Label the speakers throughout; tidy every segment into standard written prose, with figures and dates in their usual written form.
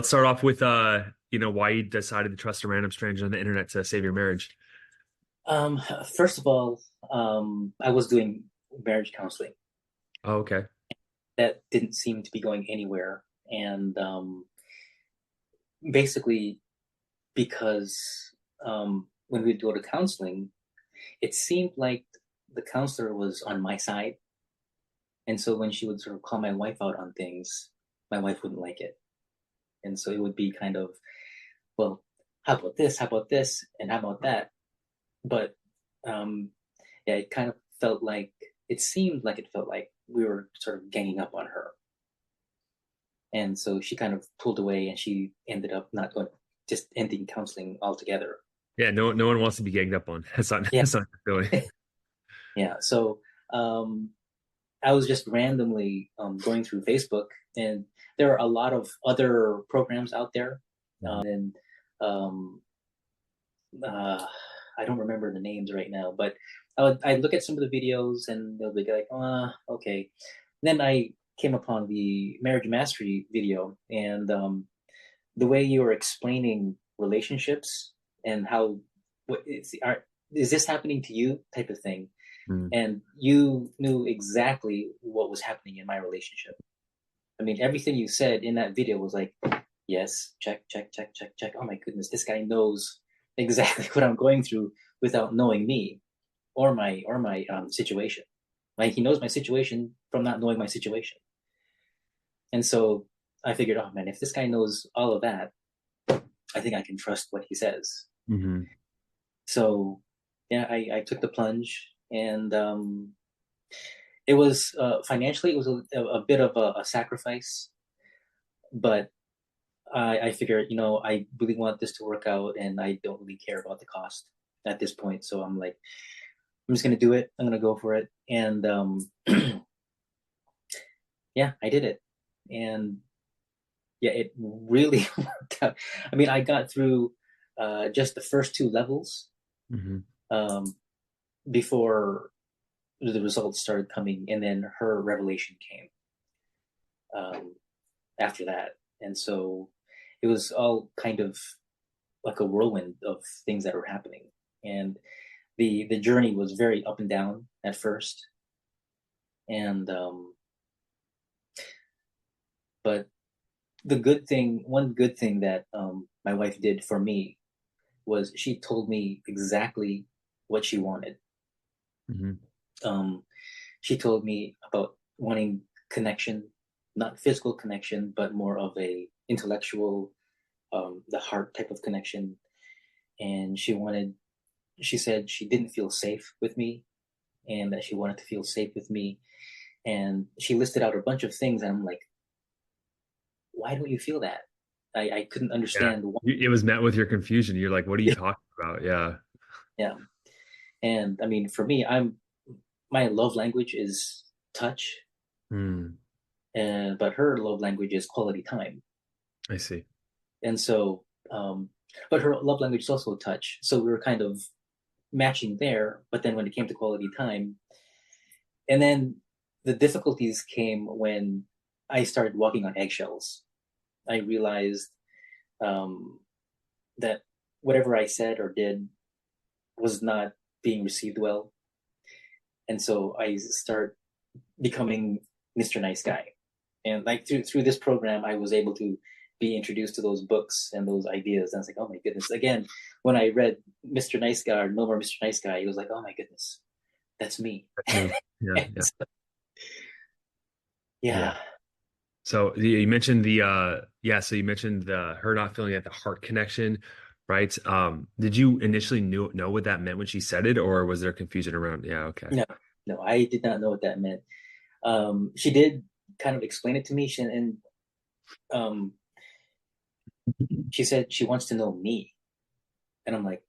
Speaker 1: Let's start off with why you decided to trust a random stranger on the internet to save your marriage.
Speaker 2: Um, First of all, I was doing marriage counseling.
Speaker 1: Oh, okay.
Speaker 2: That didn't seem to be going anywhere. And basically, because when we'd go to counseling, it seemed like the counselor was on my side. And so when she would sort of call my wife out on things, my wife wouldn't like it. And so it would be kind of, well, how about this? How about this? And how about that? But um, yeah, it kind of felt like it seemed like it felt like we were sort of ganging up on her. And so she kind of pulled away and she ended up not going, just ending counseling altogether.
Speaker 1: Yeah, no one wants to be ganged up on. That's not
Speaker 2: Yeah.
Speaker 1: that's not really.
Speaker 2: Yeah. So I was just randomly going through Facebook, and there are a lot of other programs out there.
Speaker 1: Mhm.
Speaker 2: And um, uh, I don't remember the names right now, but I'd look at some of the videos and they'll be like, okay. Then I came upon the marriage mastery video, and the way you were explaining relationships and how is this happening to you type of thing,
Speaker 1: Mm.
Speaker 2: and you knew exactly what was happening in my relationship. I mean, everything you said in that video was like, yes, check, check, check, check, check. Oh my goodness, this guy knows exactly what I'm going through without knowing me or my situation. Like he knows my situation from not knowing my situation. And so I figured, oh man, if this guy knows all of that, I think I can trust what he says.
Speaker 1: Hmm.
Speaker 2: So yeah, I took the plunge, and it was financially it was a bit of a sacrifice, but I figured, I really want this to work out, and I don't really care about the cost at this point. So I'm like, I'm just gonna do it. I'm gonna go for it, and yeah, I did it, and yeah, it really worked out. I mean, I got through just the first two levels
Speaker 1: Hmm.
Speaker 2: um, before the results started coming, and then her revelation came um, after that, and so it was all kind of like a whirlwind of things that were happening, and the journey was very up and down at first, and but one good thing that my wife did for me was she told me exactly what she wanted.
Speaker 1: Hmm.
Speaker 2: Um, she told me about wanting connection, not physical connection, but more of a intellectual, the heart type of connection. And she said she didn't feel safe with me, and that she wanted to feel safe with me. And she listed out a bunch of things, and I'm like, why don't you feel that? I couldn't
Speaker 1: Yeah.
Speaker 2: understand why.
Speaker 1: It was met with your confusion. You're like, what are you talking about? Yeah.
Speaker 2: Yeah. And I mean, for me, my love language is touch,
Speaker 1: Hmm.
Speaker 2: and but her love language is quality time.
Speaker 1: I see.
Speaker 2: And so, but her love language is also touch. So we were kind of matching there. But then when it came to quality time, and then the difficulties came when I started walking on eggshells. I realized um, that whatever I said or did was not being received well, and so I start becoming Mr. Nice Guy. And like through this program, I was able to be introduced to those books and those ideas. And I was like, oh my goodness! Again, when I read Mr. Nice Guy or No More Mr. Nice Guy, it was like, oh my goodness, that's me.
Speaker 1: That's me. Yeah, yeah,
Speaker 2: So,
Speaker 1: yeah.
Speaker 2: yeah,
Speaker 1: So you mentioned so you mentioned the her not feeling at the heart connection, right? Did you initially know what that meant when she said it, or was there confusion around? Yeah, okay.
Speaker 2: no, no, I did not know what that meant. She did kind of explain it to me, and um, she said she wants to know me, and I'm like,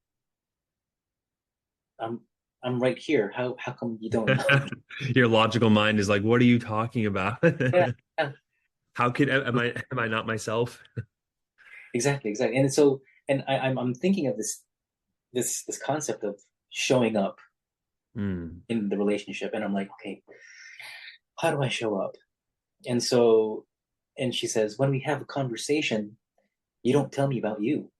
Speaker 2: I'm I'm right here. How come you don't know me?
Speaker 1: Your logical mind is like, what are you talking about?
Speaker 2: Yeah, yeah,
Speaker 1: How could am I not myself?
Speaker 2: exactly, exactly. And so, and I'm thinking of this concept of showing up
Speaker 1: Hmm.
Speaker 2: in the relationship, and I'm like, okay, how do I show up? And so, and she says, when we have a conversation, you don't tell me about you.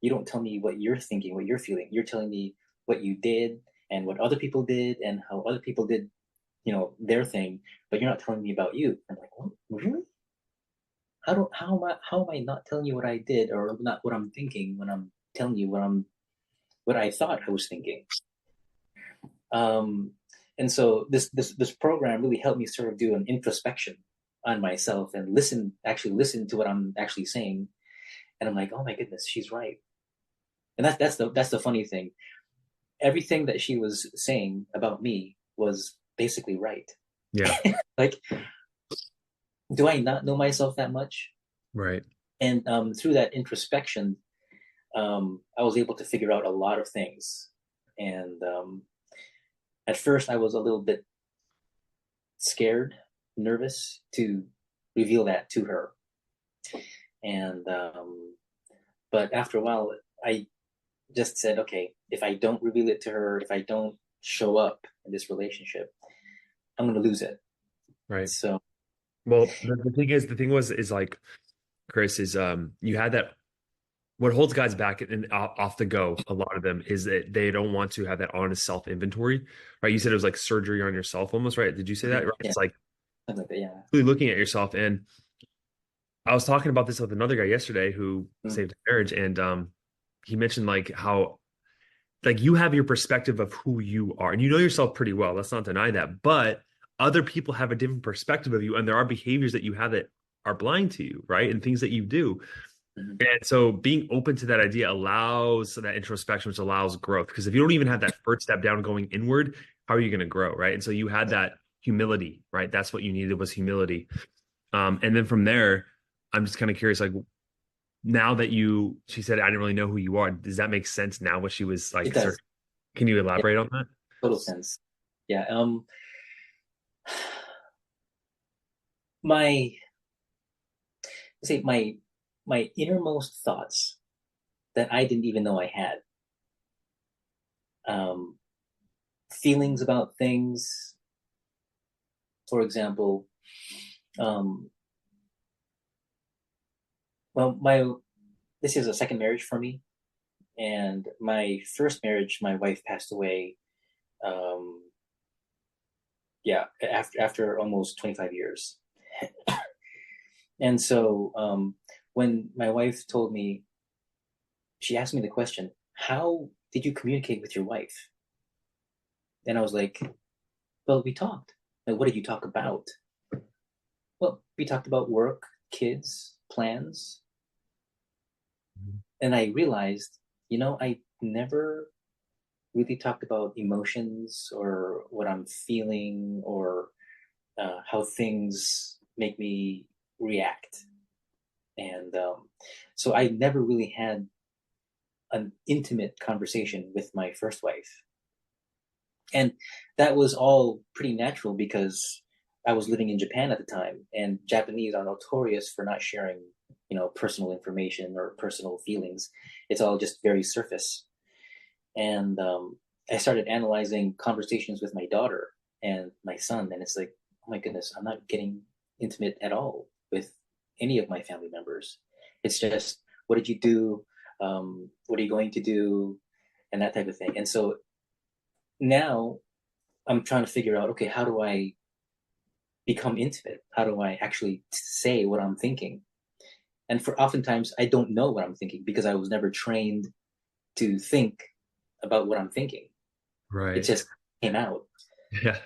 Speaker 2: You don't tell me what you're thinking, what you're feeling. You're telling me what you did and what other people did and how other people did, their thing, but you're not telling me about you. I'm like, what? Really? How am I not telling you what I did or not what I'm thinking when I'm telling you what I thought I was thinking? Um, and so this program really helped me sort of do an introspection on myself and actually listen to what I'm actually saying. And I'm like, oh my goodness, she's right. And that's the funny thing. Everything that she was saying about me was basically right.
Speaker 1: Yeah.
Speaker 2: Like, do I not know myself that much?
Speaker 1: Right.
Speaker 2: And through that introspection, I was able to figure out a lot of things. And at first, I was a little bit scared, nervous to reveal that to her. And but after a while, I just said, okay, if I don't reveal it to her, if I don't show up in this relationship, I'm going to lose it.
Speaker 1: Right.
Speaker 2: So
Speaker 1: Well, the thing was, is like, Chris, is you had that. What holds guys back and off the go, a lot of them, is that they don't want to have that honest self inventory, right? You said it was like surgery on yourself almost, right? Did you say that? Right?
Speaker 2: yeah,
Speaker 1: It's like
Speaker 2: something like that. Yeah.
Speaker 1: really looking at yourself. And I was talking about this with another guy yesterday who
Speaker 2: Mm.
Speaker 1: saved a marriage, and he mentioned like how like you have your perspective of who you are, and you know yourself pretty well. Let's not deny that, but other people have a different perspective of you, and there are behaviors that you have that are blind to you, right? And things that you do.
Speaker 2: Mm-hmm.
Speaker 1: And so being open to that idea allows that introspection, which allows growth. Because if you don't even have that first step down going inward, how are you going to grow? Right. And so you had that humility, right? That's what you needed was humility. And then from there, I'm just kind of curious, like now that she said, I didn't really know who you are. Does that make sense now what she was
Speaker 2: It
Speaker 1: like,
Speaker 2: does.
Speaker 1: can you
Speaker 2: Yeah,
Speaker 1: elaborate on that?
Speaker 2: total sense. Yeah. My say my innermost thoughts that I didn't even know I had. Um, Feelings about things. For example, um, well, my this is a second marriage for me, and my first marriage, my wife passed away. Um, yeah, after almost 25 years, and so when my wife told me, she asked me the question, "How did you communicate with your wife?" And I was like, "Well, we talked." Like, what did you talk about? Well, we talked about work, kids, plans, and I realized, I never really talked about emotions or what I'm feeling or how things make me react. And so I never really had an intimate conversation with my first wife. And that was all pretty natural because I was living in Japan at the time, and Japanese are notorious for not sharing, personal information or personal feelings. It's all just very surface. And I started analyzing conversations with my daughter and my son, and it's like, oh my goodness, I'm not getting intimate at all with any of my family members. It's just, what did you do? What are you going to do? And that type of thing. And so now I'm trying to figure out, okay, how do I become intimate? How do I actually say what I'm thinking? And for oftentimes, I don't know what I'm thinking because I was never trained to think about what I'm thinking. It
Speaker 1: Right.
Speaker 2: just came out.
Speaker 1: Yeah.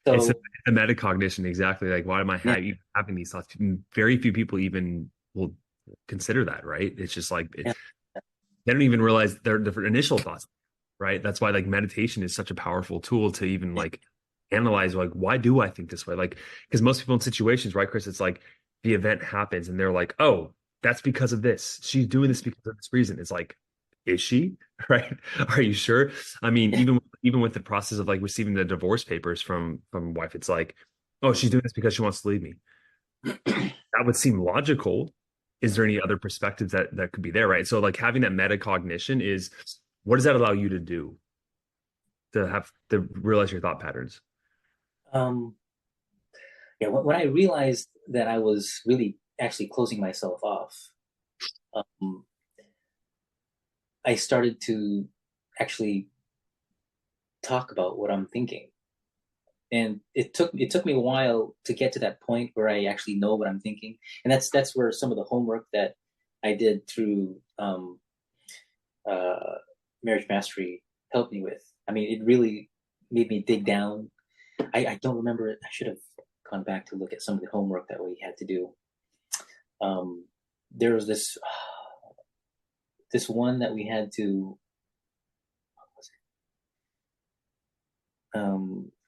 Speaker 1: It's
Speaker 2: So
Speaker 1: the metacognition, exactly. Like, why am I
Speaker 2: yeah,
Speaker 1: even having these thoughts? Very few people even will consider that, right? It's just like
Speaker 2: yeah,
Speaker 1: they don't even realize their different initial thoughts, right? That's why like meditation is such a powerful tool to even like analyze like why do I think this way? Like because most people in situations, right, Chris, it's like the event happens and they're like, oh, that's because of this. She's doing this because of this reason. It's like, is she? Right? Are you sure? I mean,
Speaker 2: yeah,
Speaker 1: even with the process of like receiving the divorce papers from wife, it's like, oh, she's doing this because she wants to leave me. That would seem logical. Is there any other perspectives that could be there, right? So like having that metacognition is what does that allow you to do to have to realize your thought patterns?
Speaker 2: um, yeah. When I realized that I was really actually closing myself off, um, I started to actually talk about what I'm thinking. And it took me a while to get to that point where I actually know what I'm thinking. And that's where some of the homework that I did through uh, marriage mastery helped me with. I mean, it really made me dig down. I don't remember it. I should have gone back to look at some of the homework that we had to do. Um, there was this one that we had to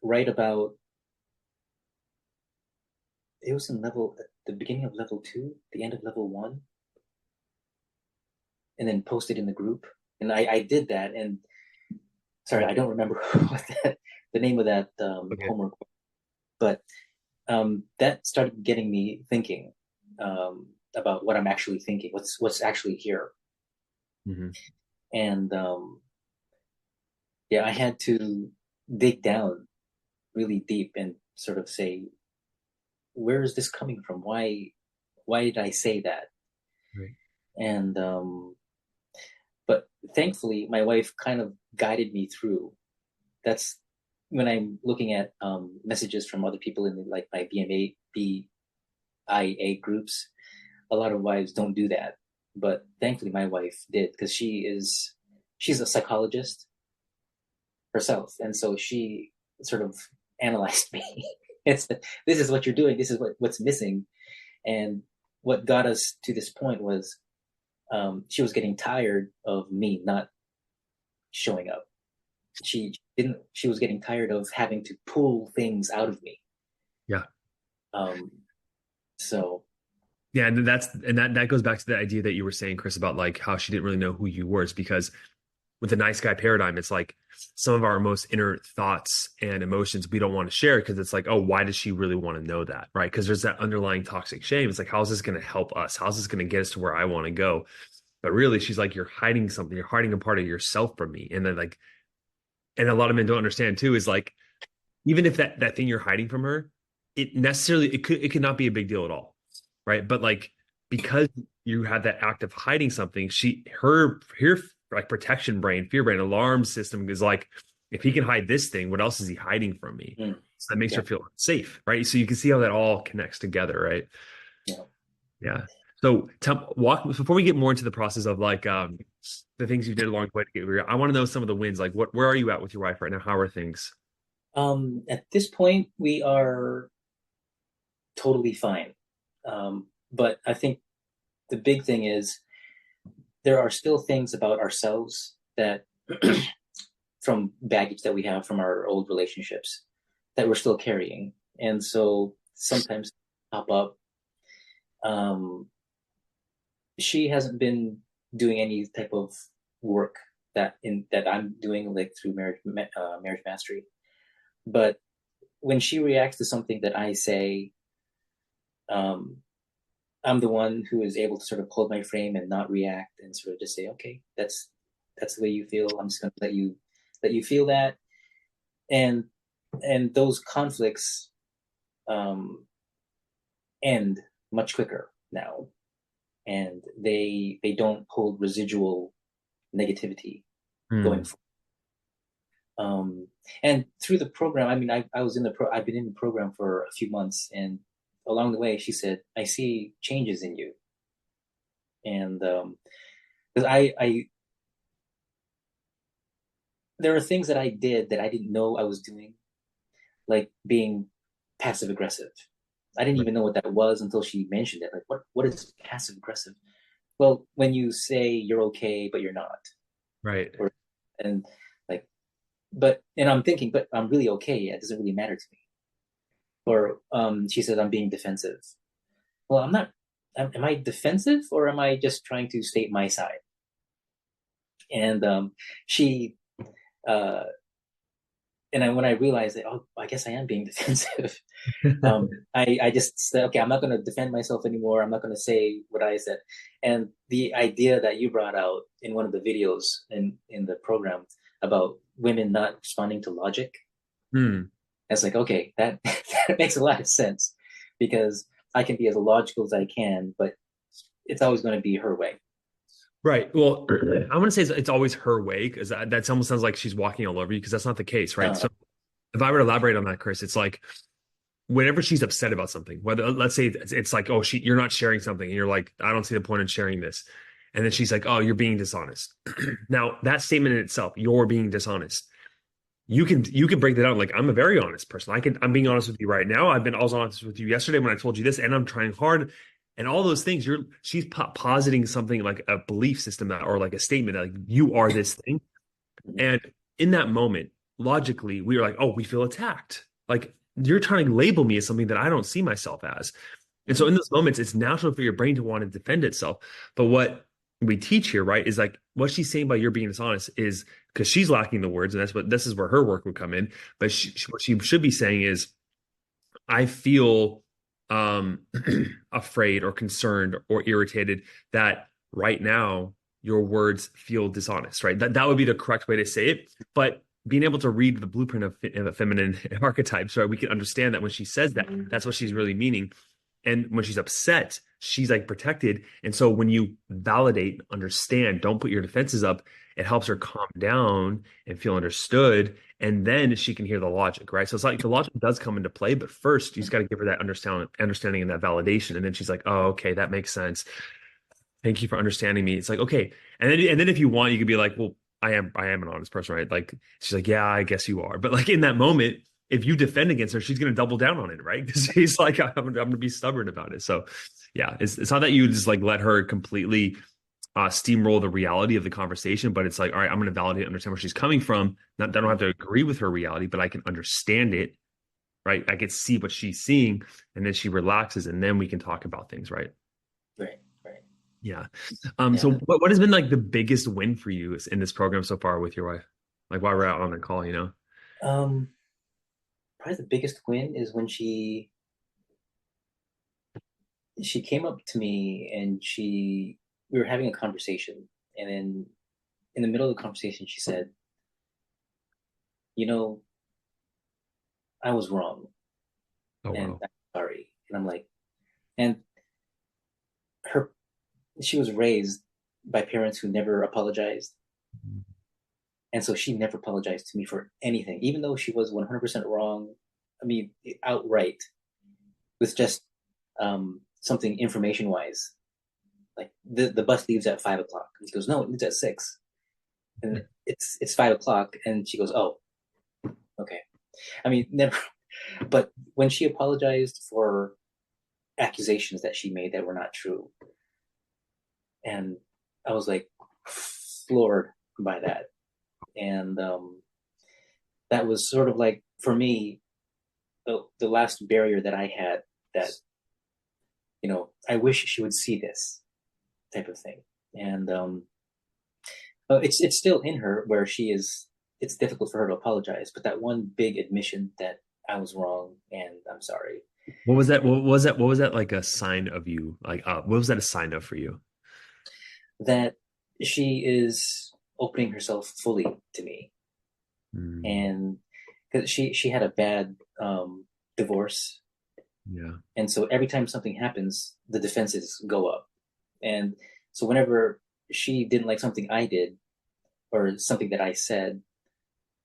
Speaker 2: write about. It was in level at the beginning of level two, the end of level one, and then post it in the group. And I did that. And sorry, I don't remember what the name of that
Speaker 1: Okay.
Speaker 2: homework, but that started getting me thinking about what I'm actually thinking, what's actually here.
Speaker 1: Hmm.
Speaker 2: And yeah, I had to dig down really deep and sort of say, where is this coming from? Why did I say that?
Speaker 1: Right.
Speaker 2: And but thankfully, my wife kind of guided me through. That's when I'm looking at messages from other people in like my BIA groups. A lot of wives don't do that, but thankfully my wife did because she's a psychologist herself, and so she sort of analyzed me. it's this is what you're doing. This is what's missing, and what got us to this point was she was getting tired of me not showing up. She didn't. She was getting tired of having to pull things out of me.
Speaker 1: Yeah.
Speaker 2: Um, so
Speaker 1: Yeah, and that goes back to the idea that you were saying, Chris, about like how she didn't really know who you were. It's because with the nice guy paradigm, it's like some of our most inner thoughts and emotions we don't want to share because it's like, oh, why does she really want to know that? Right. Because there's that underlying toxic shame. It's like, how's this going to help us? How's this going to get us to where I want to go? But really, she's like, you're hiding something, you're hiding a part of yourself from me. And then like, and a lot of men don't understand too, is like, even if that thing you're hiding from her, it could not be a big deal at all. Right. But like, because you had that act of hiding something, her like protection brain, fear brain, alarm system is like, if he can hide this thing, what else is he hiding from me?
Speaker 2: mm,
Speaker 1: So that makes her
Speaker 2: yeah,
Speaker 1: feel safe, right? So you can see how that all connects together, right?
Speaker 2: yeah.
Speaker 1: Yeah. So walk before we get more into the process of like the things you did along the way to get here. I want to know some of the wins. Like where are you at with your wife right now? How are things?
Speaker 2: At this point, we are totally fine. But I think the big thing is there are still things about ourselves that from baggage that we have from our old relationships that we're still carrying. And so sometimes pop up. Um, she hasn't been doing any type of work that I'm doing like through marriage mastery. But when she reacts to something that I say, um, I'm the one who is able to sort of hold my frame and not react and sort of just say, okay, that's the way you feel. I'm just going to let you feel that, and those conflicts um, end much quicker now, and they don't hold residual negativity going
Speaker 1: Hmm.
Speaker 2: forward. And through the program, I mean, I've been in the program for a few months, and along the way, she said, "I see changes in you," and because I there are things that I did that I didn't know I was doing, like being passive aggressive. I didn't
Speaker 1: Right.
Speaker 2: even know what that was until she mentioned it. Like, what is passive aggressive? Well, when you say you're okay but you're not,
Speaker 1: Right.
Speaker 2: or and like, and I'm thinking, but I'm really okay. It doesn't really matter to me. Or she says I'm being defensive. Well, I'm not. Am I defensive or am I just trying to state my side? And she uh, when I realized that, oh, I guess I am being defensive. I just said, okay, I'm not going to defend myself anymore. I'm not going to say what I said. And the idea that you brought out in one of the videos in the program about women not responding to logic,
Speaker 1: Hmm.
Speaker 2: it's like, okay, that, that makes a lot of sense because I can be as logical as I can, but it's always going to be her way.
Speaker 1: Right. Well, I want to say it's always her way because that almost sounds like she's walking all over you because that's not the case, right?
Speaker 2: Uh,
Speaker 1: So if I were to elaborate on that, Chris, it's like whenever she's upset about something, whether let's say it's like, oh, you're not sharing something, and you're like, I don't see the point in sharing this, and then she's like, oh, you're being dishonest. Now that statement in itself, you're being dishonest. You can break that down like I'm a very honest person. I'm being honest with you right now. I was honest with you yesterday when I told you this, and I'm trying hard, and all those things. She's positing something like a belief system that, or like a statement that like you are this thing, and in that moment, logically, we are like, oh, we feel attacked. Like you're trying to label me as something that I don't see myself as. And so in those moments, it's natural for your brain to want to defend itself. But what we teach here, right, is like what she's saying by you're being dishonest is because she's lacking the words, and this is where her work would come in. But what she should be saying is, I feel um afraid or concerned or irritated that right now your words feel dishonest, right? That would be the correct way to say it. But being able to read the blueprint of feminine archetypes, right? We can understand that when she says that, that's what she's really meaning. And when she's upset, she's like protected. And so when you validate, understand, don't put your defenses up, it helps her calm down and feel understood. And then she can hear the logic, right? So it's like the logic does come into play, but first you just got to give her that understanding and that validation. And then she's like, oh, okay, that makes sense. Thank you for understanding me. It's like, okay. And then if you want, you could be like, well, I am an honest person, right? Like she's like, yeah, I guess you are. But like in that moment, if you defend against her, she's going to double down on it, right? Because she's like, I'm going to be stubborn about it. So yeah, it's not that you just like let her completely steamroll the reality of the conversation, but it's like, all right, I'm going to validate, understand where she's coming from. Not that I don't have to agree with her reality, but I can understand it, right? I can see what she's seeing, and then she relaxes, and then we can talk about things, right?
Speaker 2: right, right.
Speaker 1: Yeah. So
Speaker 2: Yeah.
Speaker 1: what has been like the biggest win for you in this program so far with your wife? Like while we're out on the call, you know?
Speaker 2: Um, Probably the biggest win is when she came up to me and we were having a conversation, and then in the middle of the conversation she said, you know, I was wrong
Speaker 1: Oh
Speaker 2: and
Speaker 1: wow.
Speaker 2: I'm sorry. And I'm like, and her she was raised by parents who never apologized, and so she never apologized to me for anything, even though she was 100% wrong. I mean, outright, with just something information wise, like the bus leaves at 5 o'clock. And she goes, no, it leaves at 6. And it's 5 o'clock, and she goes, oh, okay. I mean, never. But when she apologized for accusations that she made that were not true, and I was like floored by that, and that was sort of like for me the last barrier that I had, that I wish she would see this type of thing. And it's still in her where she is. It's difficult for her to apologize, but that one big admission that I was wrong and I'm sorry.
Speaker 1: What was that? What was that? What was that like a sign of you? Like, what was that a sign of for you?
Speaker 2: That she is opening herself fully to me,
Speaker 1: Mm,
Speaker 2: and because she had a bad divorce,
Speaker 1: yeah.
Speaker 2: and so every time something happens, the defenses go up, and so whenever she didn't like something I did or something that I said,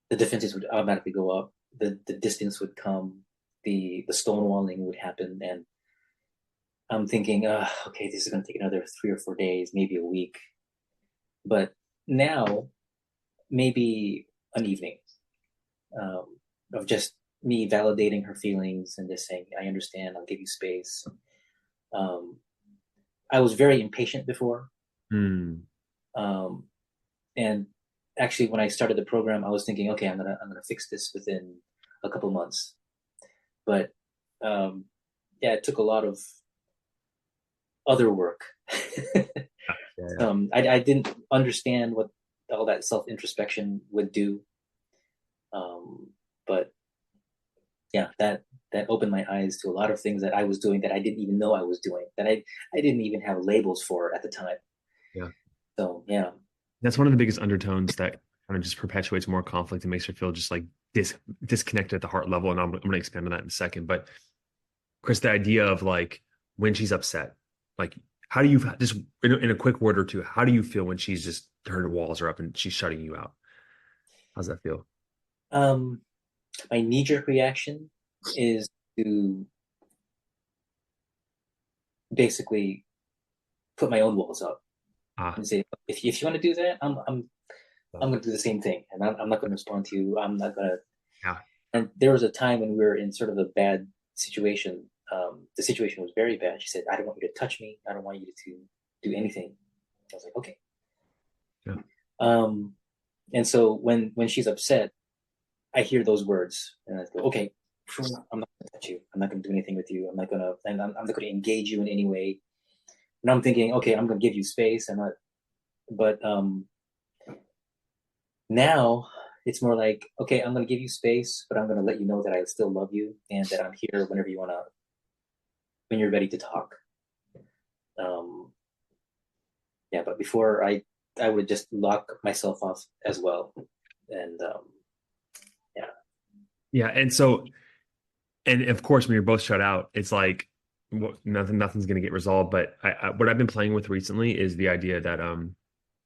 Speaker 2: the defenses would automatically go up. The distance would come, the stonewalling would happen, and I'm thinking, okay, this is going to take another 3 or 4 days, maybe a week. But now, maybe an evening um, of just me validating her feelings and just saying, I understand, I'll give you space. Um, I was very impatient before.
Speaker 1: Mm,
Speaker 2: Um, and actually, when I started the program, I was thinking, okay, I'm gonna fix this within a couple months. But um, yeah, it took a lot of other work.
Speaker 1: yeah, yeah.
Speaker 2: I didn't understand what all that self introspection would do. Um, but yeah, that opened my eyes to a lot of things that I was doing that I didn't even know I was doing, that I didn't even have labels for at the time.
Speaker 1: Yeah.
Speaker 2: So yeah.
Speaker 1: That's one of the biggest undertones that kind of just perpetuates more conflict and makes her feel just like disconnected at the heart level. And I'm going to expand on that in a second. But Chris, the idea of like when she's upset, like How do you just in a quick word or two? How do you feel when she's just her walls are up and she's shutting you out? How's that feel?
Speaker 2: Um, my knee jerk reaction is to basically put my own walls up
Speaker 1: Ah,
Speaker 2: and say, if you want to do that, I'm
Speaker 1: well,
Speaker 2: going to do the same thing, and I'm not going to respond to you. I'm not going to.
Speaker 1: yeah,
Speaker 2: And there was a time when we were in sort of a bad situation. The situation was very bad. She said, "I don't want you to touch me. I don't want you to do anything." I was like, "Okay."
Speaker 1: yeah,
Speaker 2: Um, and so when she's upset, I hear those words, and I go, "Okay, I'm not going to touch you. I'm not going to do anything with you. I'm not going to, and I'm not going to engage you in any way." And I'm thinking, "Okay, I'm going to give you space." I'm not, but now it's more like, "Okay, I'm going to give you space, but I'm going to let you know that I still love you and that I'm here whenever you want to, when you're ready to talk." Um, yeah, but before I would just lock myself off as well, and yeah,
Speaker 1: yeah. And so, and of course, when you're both shut out, it's like nothing's going to get resolved. But what I've been playing with recently is the idea that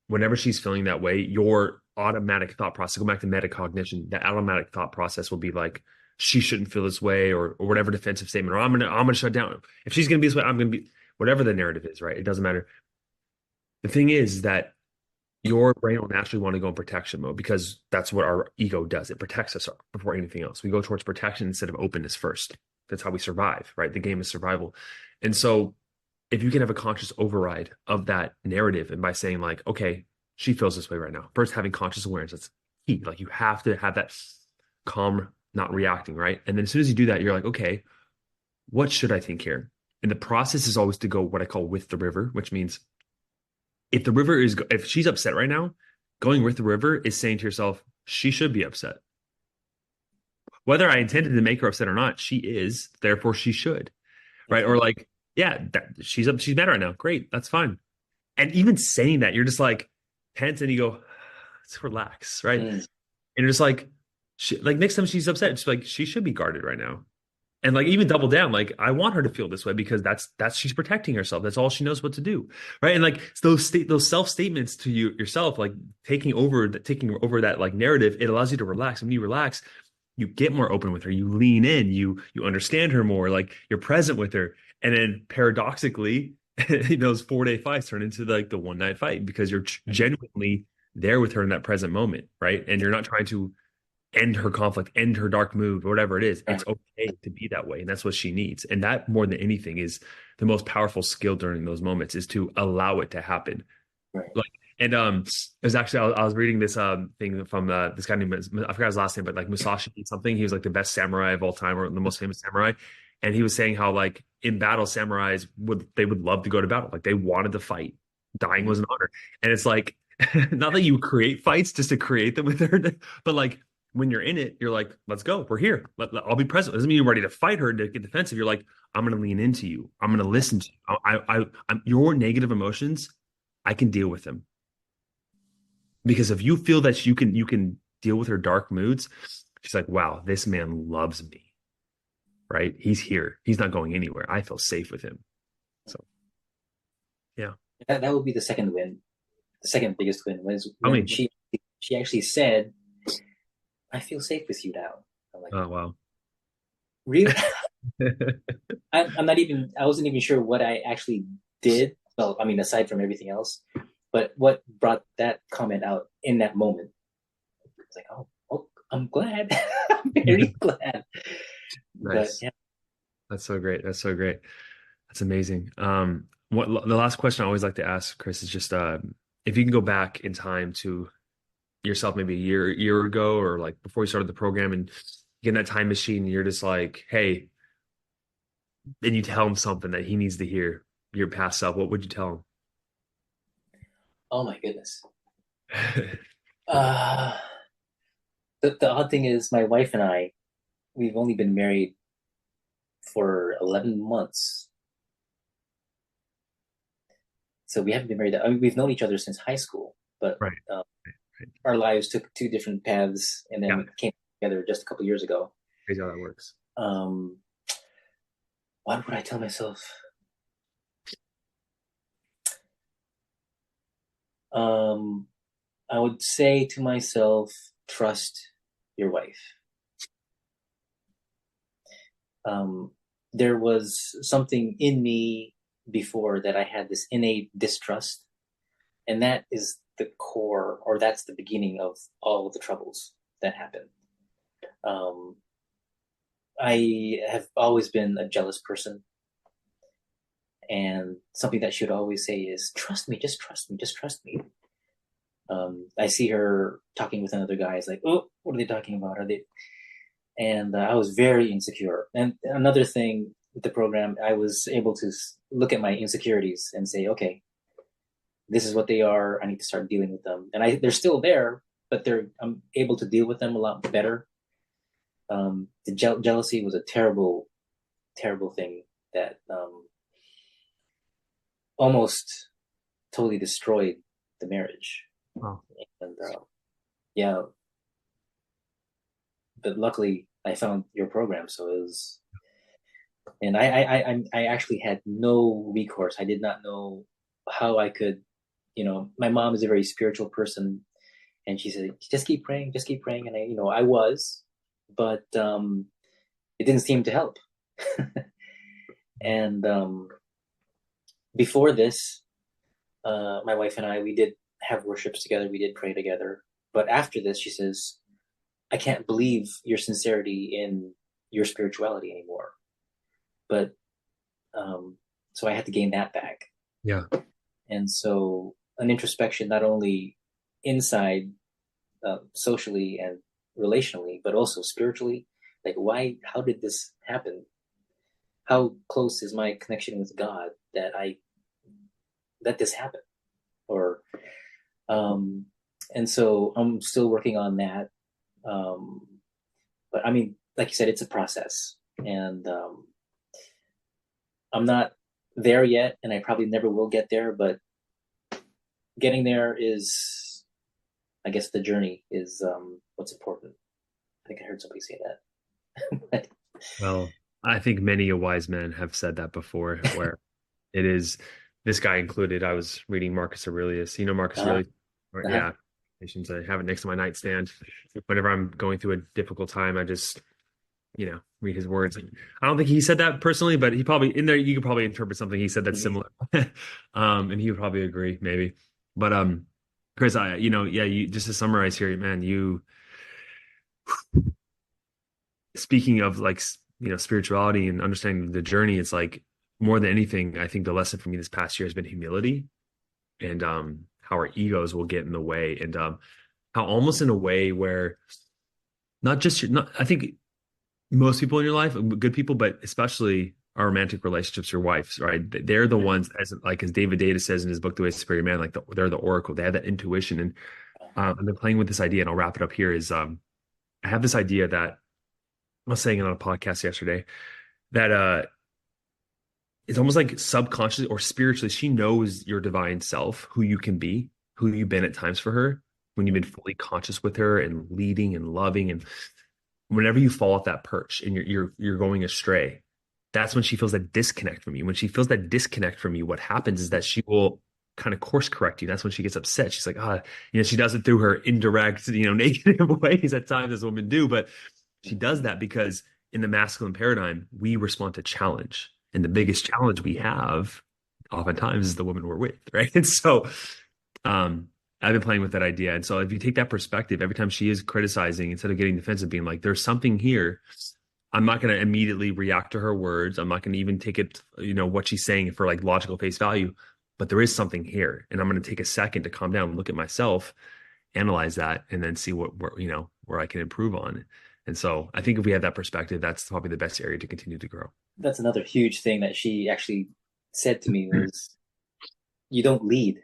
Speaker 1: whenever she's feeling that way, your automatic thought process, go back to metacognition, that automatic thought process will be like, she shouldn't feel this way, or whatever defensive statement, or I'm gonna shut down. If she's gonna be this way, I'm gonna be whatever the narrative is, right? It doesn't matter. The thing is that your brain will naturally want to go in protection mode because that's what our ego does. It protects us before anything else. We go towards protection instead of openness first. That's how we survive, right? The game is survival. And so if you can have a conscious override of that narrative and by saying like, okay, she feels this way right now. First, having conscious awareness, that's key. Like you have to have that calm, not reacting, right? And then as soon as you do that, you're like, okay, what should I think here? And the process is always to go what I call with the river, which means if she's upset right now, going with the river is saying to yourself, she should be upset. Whether I intended to make her upset or not, she is, therefore she should, right? Or
Speaker 2: okay,
Speaker 1: like, yeah, she's mad right now. Great, that's fine. And even saying that, you're just like tense and you go, let's relax, right? And
Speaker 2: mm,
Speaker 1: you're just like next time she's upset, it's like she should be guarded right now. And like even double down, like I want her to feel this way because that's she's protecting herself. That's all she knows what to do, right? And like those self statements to yourself, like taking over that like narrative, it allows you to relax. When you relax, you get more open with her. You lean in. You understand her more. Like you're present with her. And then paradoxically, those 4 day fights turn into like the one night fight because you're
Speaker 2: mhm,
Speaker 1: genuinely there with her in that present moment, right? And you're not trying to end her conflict, end her dark mood, whatever it is.
Speaker 2: right,
Speaker 1: It's okay to be that way. And that's what she needs. And that more than anything is the most powerful skill during those moments is to allow it to happen.
Speaker 2: right,
Speaker 1: Like, and it was actually, I was reading this thing from this guy named, I forgot his last name, but like Musashi something. He was like the best samurai of all time or the most famous samurai. And he was saying how like in battle, samurais would love to go to battle. Like they wanted to fight. Dying
Speaker 2: mhm,
Speaker 1: was an honor. And it's like, not that you create fights just to create them with her, but like when you're in it, you're like, let's go. We're here. I'll be present. It doesn't mean you're ready to fight her to get defensive. You're like, I'm going to lean into you. I'm going to listen to you. Your negative emotions, I can deal with them because if you feel that you can deal with her dark moods, she's like, wow, this man loves me, right? He's here. He's not going anywhere. I feel safe with him. So yeah,
Speaker 2: that would be the second win. The second biggest win was
Speaker 1: I
Speaker 2: when
Speaker 1: mean,
Speaker 2: she actually said, "I feel safe with you now." I'm like,
Speaker 1: oh wow.
Speaker 2: really? I'm not even. I wasn't even sure what I actually did. Well, I mean, aside from everything else, but what brought that comment out in that moment? It's like, oh, I'm glad. I'm very glad. But
Speaker 1: Nice.
Speaker 2: yeah.
Speaker 1: That's so great. That's so great. That's amazing. What the last question I always like to ask, Chris, is just if you can go back in time to yourself maybe a year ago or like before you started the program and get in that time machine and you're just like, hey, and you tell him something that he needs to hear, your past self, what would you tell
Speaker 2: Oh my goodness.
Speaker 1: him?
Speaker 2: Uh, the odd thing is, my wife and I, we've only been married for 11 months. So we haven't been married. I mean, we've known each other since high school, but
Speaker 1: Right.
Speaker 2: uh,
Speaker 1: Right.
Speaker 2: our lives took two different paths and
Speaker 1: Yeah.
Speaker 2: then came together just a couple years ago.
Speaker 1: Crazy how that works.
Speaker 2: Um, what would I tell myself? Um, I would say to myself, trust your wife. Um, there was something in me before that I had this innate distrust, and that is the core, or that's the beginning of all of the troubles that happen. Um, I have always been a jealous person, and something that she would always say is, "Trust me, just trust me, just trust me." I see her talking with another guy. It's like, "Oh, what are they talking about? Are they?" And I was very insecure. And another thing with the program, I was able to look at my insecurities and say, "Okay, this is what they are. I need to start dealing with them." And they're still there, but I'm able to deal with them a lot better. The jealousy was a terrible, terrible thing that almost totally destroyed the marriage.
Speaker 1: Oh,
Speaker 2: And yeah, but luckily I found your program, so it was. And I actually had no recourse. I did not know how I could. My mom is a very spiritual person, and she said, just keep praying, and I was, but it didn't seem to help. And before this, my wife and I, we did have worships together, we did pray together. But after this, she says, I can't believe your sincerity in your spirituality anymore. But so I had to gain that back.
Speaker 1: yeah.
Speaker 2: And so an introspection, not only inside, socially and relationally, but also spiritually. Like, why? How did this happen? How close is my connection with God that I let this happen? Or um, and so I'm still working on that. Um, but I mean, like you said, it's a process, and I'm not there yet, and I probably never will get there. But getting there is, I guess, the journey is what's important. I think I heard somebody say that.
Speaker 1: Well, I think many a wise men have said that before, where it is this guy included. I was reading Marcus Aurelius. You know Marcus
Speaker 2: uh-huh,
Speaker 1: Aurelius? Or,
Speaker 2: uh-huh.
Speaker 1: yeah. I have it next to my nightstand. Whenever I'm going through a difficult time, I just, read his words. I don't think he said that personally, but he probably in there you could probably interpret something he said that's
Speaker 2: Mm-hmm.
Speaker 1: similar. And he would probably agree, maybe. But Chris, yeah, you just to summarize here, man, you speaking of like spirituality and understanding the journey, it's like more than anything, I think the lesson for me this past year has been humility and how our egos will get in the way and how almost in a way where not just not I think most people in your life, good people, but especially our romantic relationships, your wives, right? They're the ones, as David Data says in his book, The Way of Superior Man, like they're the oracle. They have that intuition, and I've been playing with this idea, and I'll wrap it up here. Is I have this idea that I was saying it on a podcast yesterday that it's almost like subconsciously or spiritually, she knows your divine self, who you can be, who you've been at times for her, when you've been fully conscious with her and leading and loving and whenever you fall off that perch and you're going astray, that's when she feels that disconnect from you. When she feels that disconnect from you, what happens is that she will kind of course correct you. That's when she gets upset. She's like, she does it through her indirect, negative ways at times as women do, but she does that because in the masculine paradigm, we respond to challenge. And the biggest challenge we have oftentimes is the woman we're with, right? And so um I've been playing with that idea. And so if you take that perspective, every time she is criticizing, instead of getting defensive, being like, there's something here, I'm not going to immediately react to her words. I'm not going to even take it, what she's saying for like logical face value, but there is something here. And I'm going to take a second to calm down and look at myself, analyze that, and then see where I can improve on. And so I think if we have that perspective, that's probably the best area to continue to grow.
Speaker 2: That's another huge thing that she actually said to me was, "You don't lead."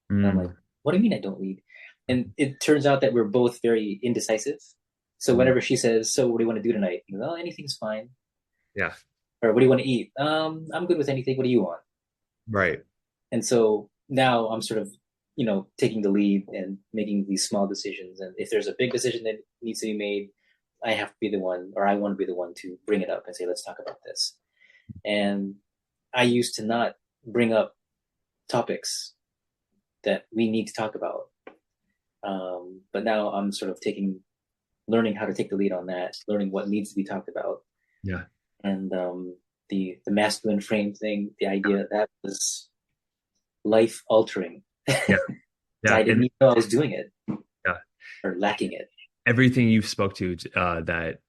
Speaker 2: And I'm like,
Speaker 1: Mm,
Speaker 2: "What do you mean I don't lead?" And it turns out that we're both very indecisive. So
Speaker 1: mm,
Speaker 2: whenever she says, "So what do you want to do tonight?" You go, "Oh, anything's fine."
Speaker 1: yeah,
Speaker 2: Or "What do you want to eat?" I'm good with anything. What do you want?
Speaker 1: right.
Speaker 2: And so now I'm sort of, taking the lead and making these small decisions. And if there's a big decision that needs to be made, I have to be the one, or I want to be the one to bring it up and say, let's talk about this. And I used to not bring up topics that we need to talk about. But now I'm sort of learning how to take the lead on that, learning what needs to be talked about,
Speaker 1: Yeah.
Speaker 2: and the masculine frame thing, the idea that was life altering.
Speaker 1: Yeah.
Speaker 2: I
Speaker 1: Yeah.
Speaker 2: didn't
Speaker 1: And
Speaker 2: even know I was doing it
Speaker 1: yeah,
Speaker 2: or lacking it.
Speaker 1: everything you've spoke to that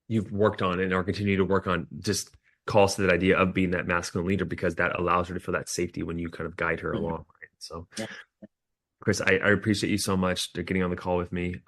Speaker 1: you've worked on and are continuing to work on just calls to that idea of being that masculine leader because that allows her to feel that safety when you kind of guide her
Speaker 2: Mhm.
Speaker 1: along. Right? So,
Speaker 2: Yeah.
Speaker 1: Chris, I appreciate you so much for getting on the call with me.